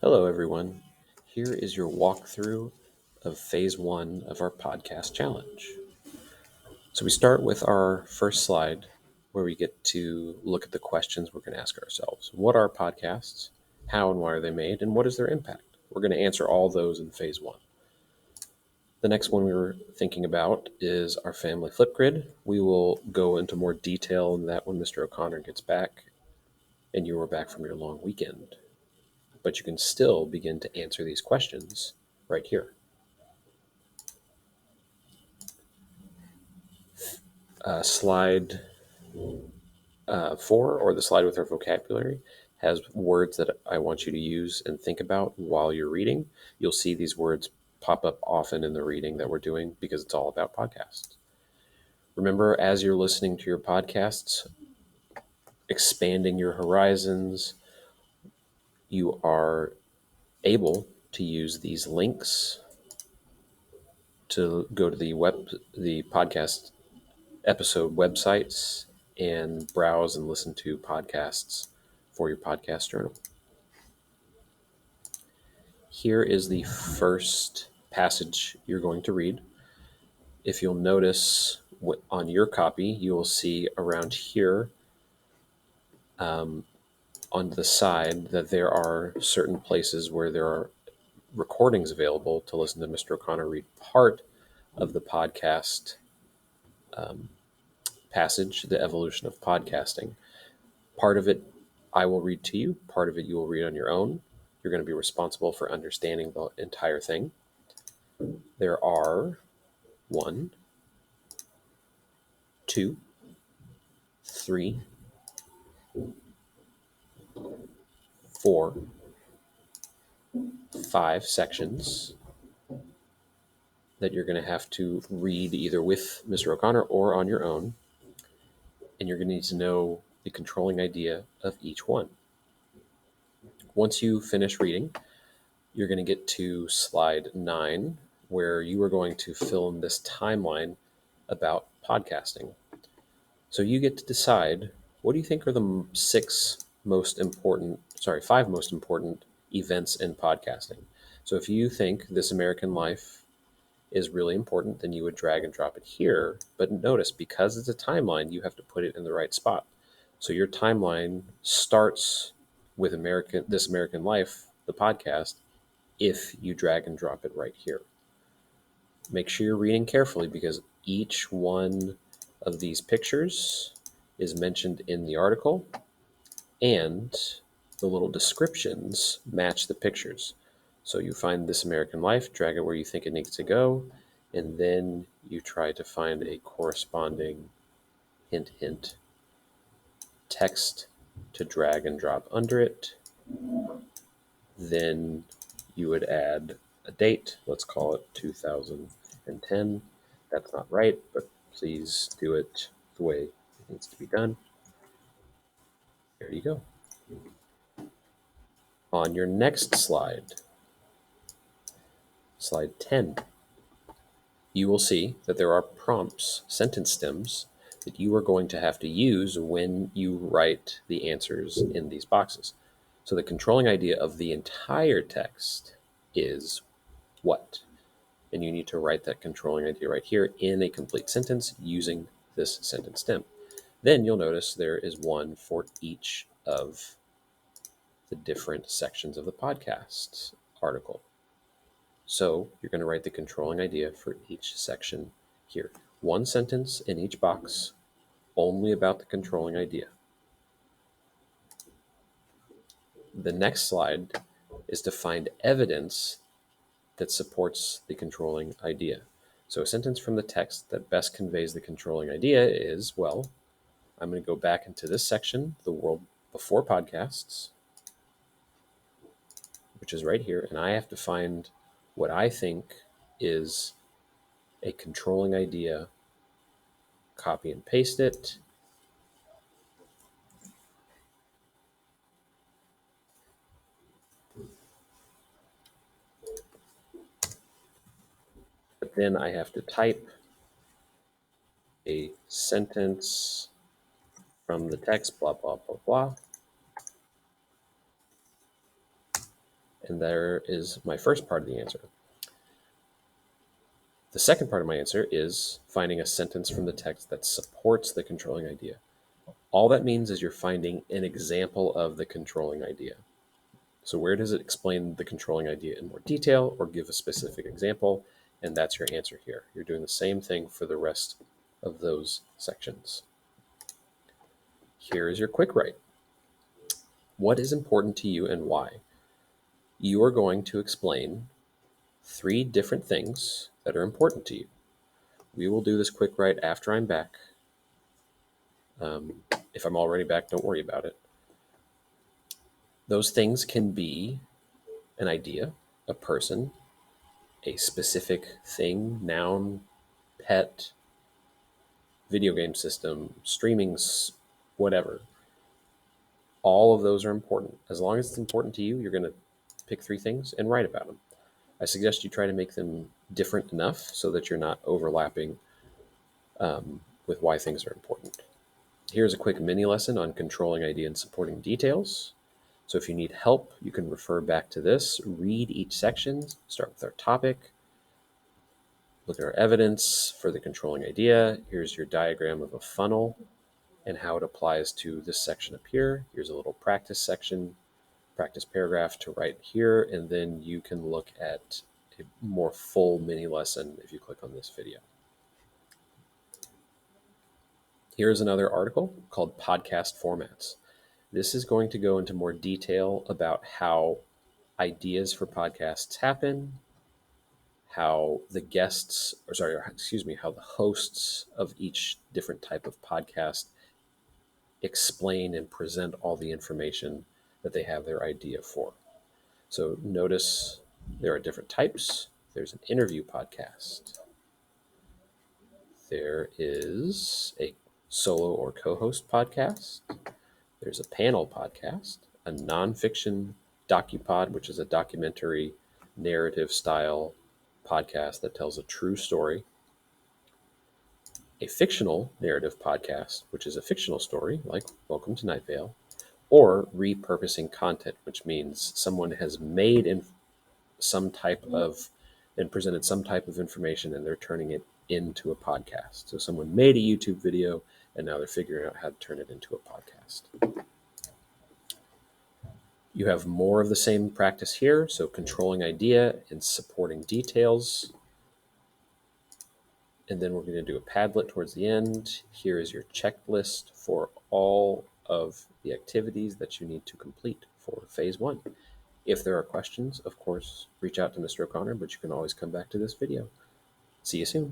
Hello, everyone. Here is your walkthrough of phase one of our podcast challenge. So we start with our first slide where we get to look at the questions we're going to ask ourselves. What are podcasts? How and why are they made? And what is their impact? We're going to answer all those in phase one. The next one we were thinking about is our family Flipgrid. We will go into more detail in that when Mr. O'Connor gets back and you are back from your long weekend. But you can still begin to answer these questions right here. Slide 4, or the slide with our vocabulary, has words that I want you to use and think about while you're reading. You'll see these words pop up often in the reading that we're doing because it's all about podcasts. Remember, as you're listening to your podcasts, expanding your horizons, you are able to use these links to go to the podcast episode websites and browse and listen to podcasts for your podcast journal. Here is the first passage you're going to read. If you'll notice on your copy, you will see around here on the side that there are certain places where there are recordings available to listen to Mr. O'Connor read part of the podcast passage, The Evolution of Podcasting. Part of it I will read to you, part of it you will read on your own. You're going to be responsible for understanding the entire thing. There are 1, 2, 3, 4, 5 sections that you're going to have to read either with Mr. O'Connor or on your own. And you're going to need to know the controlling idea of each one. Once you finish reading, you're going to get to slide 9, where you are going to fill in this timeline about podcasting. So you get to decide, what do you think are the 5 most important events in podcasting? So if you think This American Life is really important, then you would drag and drop it here. But notice, because it's a timeline, you have to put it in the right spot. So your timeline starts with This American Life, the podcast, if you drag and drop it right here. Make sure you're reading carefully, because each one of these pictures is mentioned in the article, and the little descriptions match the pictures. So you find This American Life, drag it where you think it needs to go, and then you try to find a corresponding hint text to drag and drop under it. Then you would add a date. Let's call it 2010. That's not right, but please do it the way it needs to be done. There you go. On your next slide, slide 10, you will see that there are prompts, sentence stems, that you are going to have to use when you write the answers in these boxes. So the controlling idea of the entire text is what? And you need to write that controlling idea right here in a complete sentence using this sentence stem. Then you'll notice there is one for each of the different sections of the podcast article. So you're going to write the controlling idea for each section here. One sentence in each box, only about the controlling idea. The next slide is to find evidence that supports the controlling idea. So a sentence from the text that best conveys the controlling idea is, well, I'm going to go back into this section, The World Before Podcasts, which is right here, and I have to find what I think is a controlling idea, copy and paste it, but then I have to type a sentence from the text, blah, blah, blah, blah. And there is my first part of the answer. The second part of my answer is finding a sentence from the text that supports the controlling idea. All that means is you're finding an example of the controlling idea. So where does it explain the controlling idea in more detail or give a specific example? And that's your answer here. You're doing the same thing for the rest of those sections. Here is your quick write. What is important to you and why? You are going to explain 3 different things that are important to you. We will do this quick write after I'm back. If I'm already back, don't worry about it. Those things can be an idea, a person, a specific thing, noun, pet, video game system, streaming, whatever. All of those are important. As long as it's important to you, you're going to pick 3 things and write about them. I suggest you try to make them different enough so that you're not overlapping with why things are important. Here's a quick mini lesson on controlling idea and supporting details. So if you need help, you can refer back to this, read each section, start with our topic, look at our evidence for the controlling idea. Here's your diagram of a funnel and how it applies to this section up here. Here's a little practice section, practice paragraph to write here, and then you can look at a more full mini lesson if you click on this video. Here's another article called Podcast Formats. This is going to go into more detail about how ideas for podcasts happen, how the how the hosts of each different type of podcast explain and present all the information that they have their idea for. So notice there are different types. There's an interview podcast. There is a solo or co-host podcast. There's a panel podcast, a nonfiction docupod, which is a documentary narrative style podcast that tells a true story, a fictional narrative podcast, which is a fictional story like Welcome to Night Vale, or repurposing content, which means someone has made some type of and presented some type of information and they're turning it into a podcast. So someone made a YouTube video and now they're figuring out how to turn it into a podcast. You have more of the same practice here, so controlling idea and supporting details. And then we're going to do a Padlet towards the end. Here is your checklist for all of the activities that you need to complete for phase 1. If there are questions, of course, reach out to Mr. O'Connor, but you can always come back to this video. See you soon.